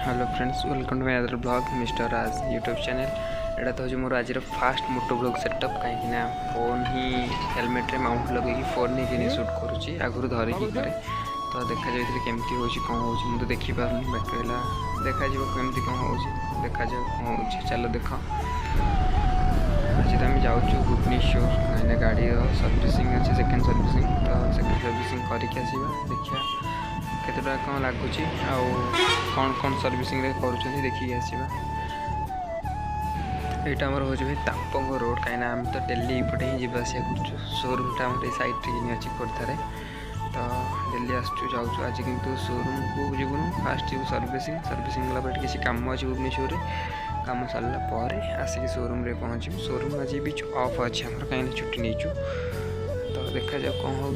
Hello friends, welcome to my other blog mister Raj YouTube channel. एटा तो हूँ मोर आज फास्ट मोटो ब्लॉग सेटअप कहीं फोन ही हेलमेट रे माउंट लगे फोन नहीं शूट करुँची आगुरी धरिकी करे तो देखा जाए केमती हो कौन हो मुझे देखिपार बाकी देखा कमी कौन हो देखा कौन हो चलो देख। आज तो आम जाऊँ भुवनेश्वर कहीं गाड़ी सर्विसिंग अच्छे सेकेंड सर्विसिंग तो सेकेंड सर्विसिंग करके आसवा देखिए केते टका कौन लगुच कौन कौन सर्विसिंग कर देखिए आसवा। यहाँ आमर हूँ भाई तापंग रोड कहीं आम तो डेली एपटे ही जावास कर शोरूमटा आम सैड्रे अच्छी खोर्धार तो डेली आसचु जाऊँ। आज किंतु शोरूम को जीवन फास्ट जीव सर्विसिंग सर्विसिंग गला किसी कम अच्छी भुवनेश्वर कम सारापर आसिक शोरूम रे पहुँचू। शोरूम आज भी ऑफ अच्छे आम कहीं छुट्टी नहीं तो देखा जाए कौन हो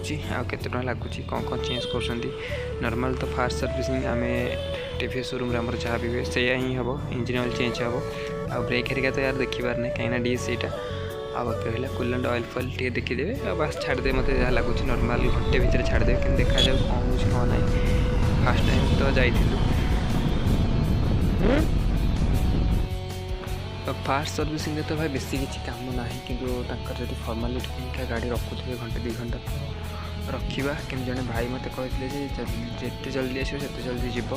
केते टका लगुच कौन कौन चेंज कर नॉर्मल तो फास्ट सर्विसिंग आम टीवीएस शोरूम रे आमर जहाँ भी हुए से ही हम इंजिन ऑयल चेंज हम आ ब्रेक हरिका तो यार देखिबार नहीं कहीं डीएस यहाँ आ बाकी रहा कूलेंट ऑयल फॉल टे देखीदे बस छाड़दे मत जहाँ लगुच नॉर्मल घंटे भितर छाड़दे कि देखा जाए कौन हो कौन ना। फास्ट टाइम तो जाइलु फास्ट सर्विसिंग तो भाई बेसी किसी काम ना कि जब फर्मालीटी गाड़ी रखुथे घंटे 2 घंटा रखा कि जड़े भाई मत कहते जिते जल्दी आसो से जल्दी जीव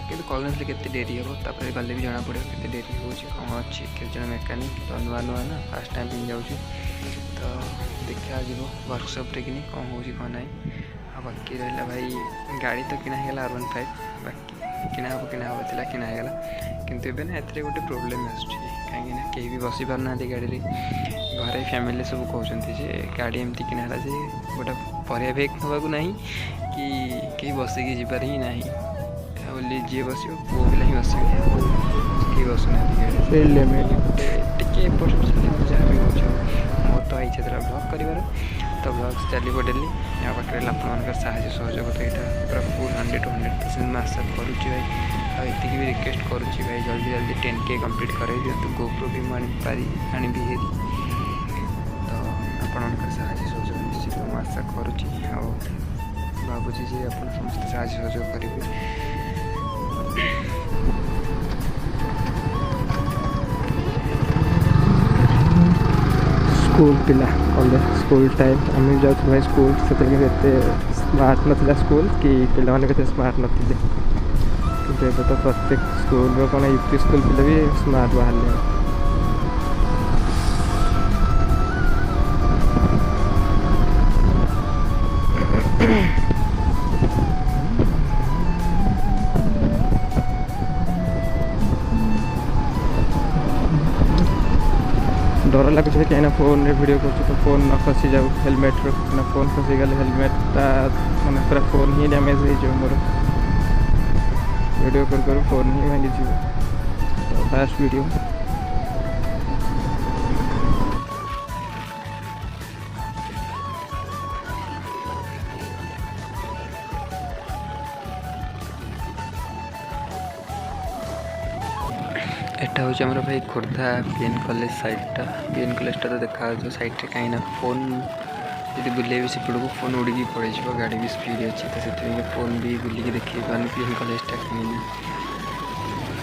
कि कहते केते डेरी हम तापर गले भी जना पड़े के डेरी हो कौन अच्छी के जन मेकानिक तो नुआ नुआ ना फास्ट टाइम पिन जाऊँ तो देखा जीव वर्कशॉप रे कि कौन हो कौन ना। बाकी रहा भाई गाड़ी तो किणागला R15 बाकी किणाब किणागला किंतु एबे ना एथरे गोटे प्रोब्लेम आसुची कहीं कहीं भी बसी पार ना गाड़ी घरे फैमिली सब कहते गाड़ी एमती किणाला जे गोटे पर बैग नवाक ना कि कहीं बसिकी जीवार ही ना बोली जी बस पु पिला ही बस कहीं बसुना टे जहाँ भी हो मोर तो इच्छा था ब्लॉग कर तो ब्लॉग चलो डेली या पाखे आप साहय सहयोग तो यहाँ पूरा फुल 100% मैं आशा करुँच भाई आती भी रिक्वेस्ट करुँच भाई जल्दी जल्दी 10K कम्प्लीट कर दिंतु गोप्रो भी आनी हेरी तो आपण साहय सहयोग निश्चित मैं आशा करुँच भावुँ जे आप समस्त साहय सहयोग करेंगे। स्कूल पिला कॉलेज स्कूल टाइम आम जाऊँ भाई स्कूल से स्मार्ट ना स्कूल कि पे स्मार्ट नथिले कि तो प्रत्येक स्कूल कौन यूपी स्कूल पिला भी स्मार्ट बाहर डर लगुच कहीं फोन रे वीडियो कर तो फोन न खसी जाऊ हेलमेट रखना फोन खसीगले हेलमेटा मैंने पूरा फोन ही डैमेज हो मोर वीडियो कर फोन ही भांगी तो फास्ट वीडियो एटा हूँ आम भाई खोर्धा बीएन कॉलेज साइडटा बीएन कॉलेजटा तो देखा साइड्रे कहीं फोन जी बुले सेपड़ को फोन उड़ी पड़े गाड़ी भी स्पीड अच्छी तो से फोन भी बुलिक देखिए बीएन कॉलेजटा कहीं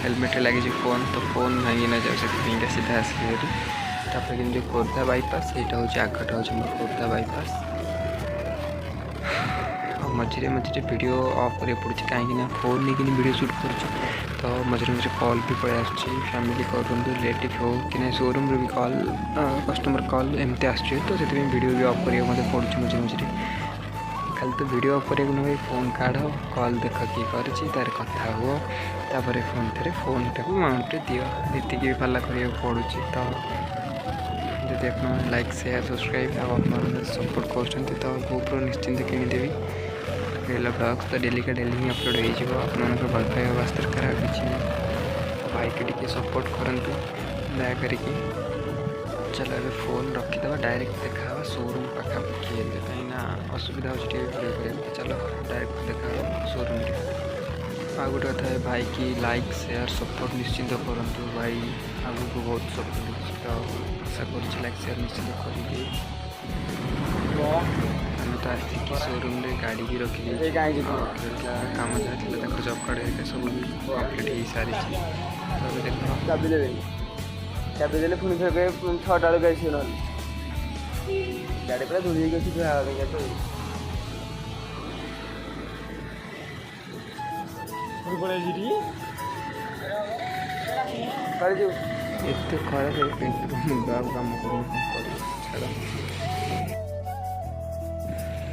हेलमेट लगे फोन तो फोन भांगी ना जाए से सीधा आसपर कि जो खोर्धा बाईपास यहाँ हूँ आगटा हूँ खोर्धा बाईपास मझे मझे वीडियो ऑफ कर पड़े कहीं फोन नहीं वीडियो शूट कर तो मझे मझे कॉल भी पड़े फैमिली कॉल रिलेटिव हो कि शोरूम भी कॉल कस्टमर कॉल एमती आस तो से वीडियो भी ऑफ करा मत पड़े मझे मझे खाली तो वीडियो ऑफ करा ना फोन काढ़ कॉल देख किए कर कथा हुआ तापर फोन थे फोन टाक माउंट दिख भी पाला करा पड़ू तो जब आप लाइक शेयर सब्सक्राइब आप सपोर्ट कर गोप्रो निश्चिंत किनीदेवी ब्लॉग्स तो डेली का डेली ही अपलोड हो भल पाइबा बास दरकार किसी भाई के टी सपोर्ट करूँ दया करके। चलो ए फोन रखीदे डायरेक्ट देखा शोरूम पाखापाखि कहीं असुविधा हो चलो डायरेक्ट देखा शोरूम आ गोटे कथा भाई की लाइक शेयर सपोर्ट निश्चिंत करूँ भाई आगू बहुत सपोर्ट तो आशा कर लाइक शेयर निश्चिंत करेंगे। तो ଆସିକି ସୋରୁମ୍ରେ ଗାଡ଼ି ବି ରଖିଦେଇଛି। କାମ ଯାହା ଥିଲା ତାଙ୍କର ଜବ୍ କାର୍ଡ଼ ହେରିକା ସବୁ କମ୍ପ୍ଲିଟ୍ ହେଇସାରିଛି। ତ ଏବେ ଦେଖ ଚାବି ଦେଲେ ପୁଣି ଫେରେ 6ଟା ବେଳକୁ ଆସିବ ନହେଲେ ଗାଡ଼ି ପୁରା ଧୋଇ ହେଇକି ଅଛି ଏତେ ଖରାପ ମୁଣ୍ଡ ଆଉ କାମ କରୁନି ଛାଡ଼।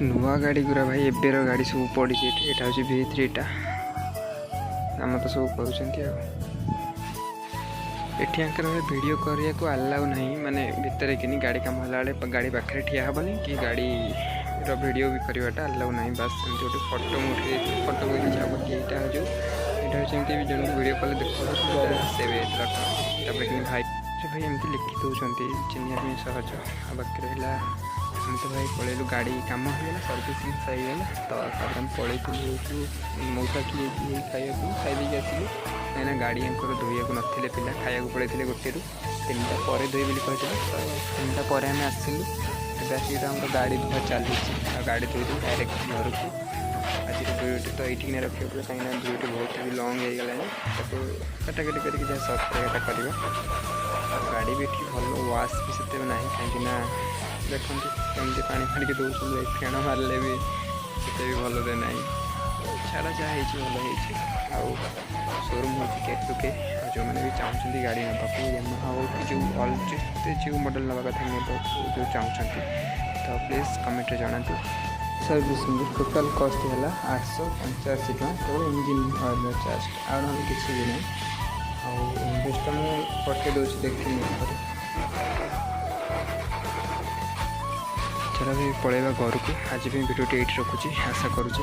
ନୂଆ ଗାଡ଼ି ଗୁରା ଭାଇ ଏବେର ଗାଡ଼ି ସବୁ ପଡ଼ିଛି ଏଠି। ଏଇଟା ହେଉଛି V3ଟା। ଆମ ତ ସବୁ କରୁଛନ୍ତି ଆଉ। ଏଠି ଆଙ୍କର ଭିଡ଼ିଓ କରିବାକୁ ଆଲାଉ ନାହିଁ, ମାନେ ଭିତରେ କିନି ଗାଡ଼ି କାମ ହେଲା ବେଳେ ଗାଡ଼ି ପାଖରେ ଠିଆ ହେବନି କି ଗାଡ଼ିର ଭିଡ଼ିଓ ବି କରିବାଟା ଆଲାଉ ନାହିଁ। ବାସ୍ ସେମିତି ଗୋଟେ ଫଟୋ ମୁଁ ଉଠେଇଥିଲି, ଫଟୋ କହିଲି ଯାହା ବାକି ଏଇଟା ହେଉଛି ଏମିତି ବି ଜଣଙ୍କୁ ଭିଡ଼ିଓ କଲେ ଦେଖାଉଛି ସେଭ୍ ହେଇଥିଲା। ତାପରେ କିନି ଭାଇ ଏମିତି ଲେଖି ଦେଉଛନ୍ତି ଚିହ୍ନିବା ପାଇଁ ସହଜ। ଆଉ ବାକି ରହିଲା ଆମେ ତ ଭାଇ ପଳେଇଲୁ, ଗାଡ଼ି କାମ ହେଇଗଲା, ସର୍ଭିସିଂ ହେଇଗଲା। ତ ତାପରେ ଆମେ ପଳେଇଥିଲୁ ଏଇଠୁ ମଉସା କିଏ ଖାଇବାକୁ ଖାଇଦେଇକି ଆସିଲୁ। କାହିଁକିନା ଗାଡ଼ି ଆଙ୍କର ଧୋଇବାକୁ ନଥିଲେ ପିଲା, ଖାଇବାକୁ ପଳେଇଥିଲେ 1ରୁ 3ଟା ପରେ ଧୋଇ ବୋଲି କହିଥିଲେ। ତ 3ଟା ପରେ ଆମେ ଆସିଲୁ। ଏବେ ଆସିକି ତ ଆମର ଗାଡ଼ି ଧୁଆ ଚାଲିଛି। ଆଉ ଗାଡ଼ି ଧୋଇଦେବୁ ଡାଇରେକ୍ଟ ଘରକୁ। ଆଜିର ଭିଡ଼ିଓଟି ତ ଏଇଠି ନେଇ ରଖିବାକୁ ପଡ଼ିବ, କାହିଁକିନା ଭିଡ଼ିଓଟି ବହୁତ ବି ଲଙ୍ଗ୍ ହେଇଗଲାଣି। ତାକୁ କାଟାକାଟି କରିକି ଯାହା ସର୍ଟ କରିବାଟା କରିବା। ଆଉ ଗାଡ଼ି ବି ଏଠି ଭଲ ୱାଶ୍ ବି ସେତେ ନାହିଁ, କାହିଁକିନା ଦେଖନ୍ତୁ କେମିତି ପାଣି ଫାଣିକି ଦେଉଛନ୍ତି। ଫେଣ ମାରିଲେ ବି ସେତେ ବି ଭଲରେ ନାହିଁ। ଛାଡ଼ ଯାହା ହେଇଛି ଭଲ ହେଇଛି। ଆଉ ସୋରୁମ୍ ହେଉଛି K2K। ଆଉ ଯେଉଁମାନେ ବି ଚାହୁଁଛନ୍ତି ଗାଡ଼ି ନେବାକୁ ୟାମାହା ହଉ କି ଯେଉଁ ମଡ଼େଲ୍ ନେବା କଥା ନେବାକୁ ଯେଉଁ ଚାହୁଁଛନ୍ତି ତ ପ୍ଲିଜ୍ କମେଣ୍ଟରେ ଜଣାନ୍ତୁ। ସର୍ଭିସିଂ ଟୋଟାଲ୍ କଷ୍ଟ ହେଲା 885 ଟଙ୍କା, କେବଳ ଇଞ୍ଜିନ୍ ଅଏଲ୍ର ଚାର୍ଜ, ଆଉ ନହେଲେ କିଛି ବି ନାହିଁ। ଆଉ ଇନଭଏସ୍ଟା ମୁଁ ପଠାଇ ଦେଉଛି ଦେଖିନି ପରେ। ଚାଲ ବି ପଳେଇବା ଘରକୁ। ଆଜି ପାଇଁ ଭିଡ଼ିଓଟି ଏଇଠି ରଖୁଛି। ଆଶା କରୁଛି